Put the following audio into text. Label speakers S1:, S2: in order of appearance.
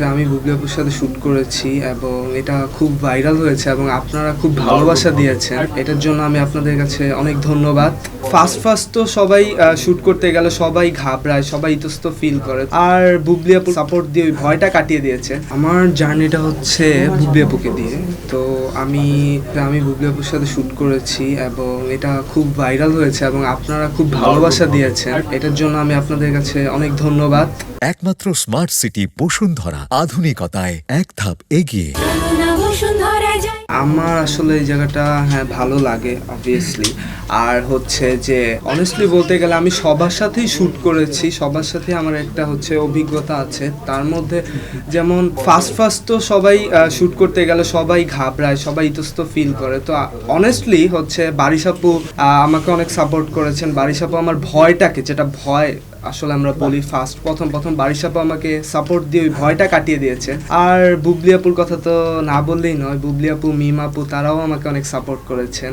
S1: আমি বুবলি আপুর সাথে শুট করেছি এবং এটা খুব ভাইরাল হয়েছে এবং আপনারা খুব ভালোবাসা দিয়েছেন। এটার জন্য আমি আপনাদের কাছে অনেক ধন্যবাদ। ফার্স্ট তো সবাই শুট করতে গেলে সবাই ঘাবড়ায়, সবাই ইতস্ত ফিল করে, আর বুবলি আপু সাপোর্ট দিয়ে ওই ভয়টা কাটিয়ে দিয়েছে। আমার জার্নিটা হচ্ছে বুবলি আপুকে দিয়ে। তো আমি বুবলি আপুর সাথে শুট করেছি এবং এটা খুব ভাইরাল হয়েছে এবং আপনারা খুব ভালোবাসা দিয়েছেন। এটার জন্য আমি আপনাদের কাছে অনেক ধন্যবাদ।
S2: একমাত্র স্মার্ট সিটি বসুন্ধরা, আধুনিকতায় এক ধাপ এগিয়ে।
S1: আমার আসলে এই জায়গাটা ভালো লাগে অবভিয়াসলি। আর হচ্ছে যে অনেস্টলি বলতে গেলে আমি সবার সাথেই শ্যুট করেছি, সবার সাথে আমার একটা হচ্ছে অভিজ্ঞতা আছে। তার মধ্যে যেমন ফার্স্ট তো সবাই শ্যুট করতে গেলে সবাই ঘাবড়ায়, সবাই ইতস্ত ফিল করে। তো অনেস্টলি হচ্ছে বারিশ আপু আমাকে অনেক সাপোর্ট করেছেন। বারিশ আপু আমার ভয়টাকে, যেটা ভয় আসলে আমরা বলি প্রথম বারিশ আপু আমাকে সাপোর্ট দিয়ে ওই ভয়টা কাটিয়ে দিয়েছে। আর বুবলি আপুর কথা তো না বললেই নয়, বুবলি আপু, মিম আপু তারাও আমাকে অনেক সাপোর্ট করেছেন।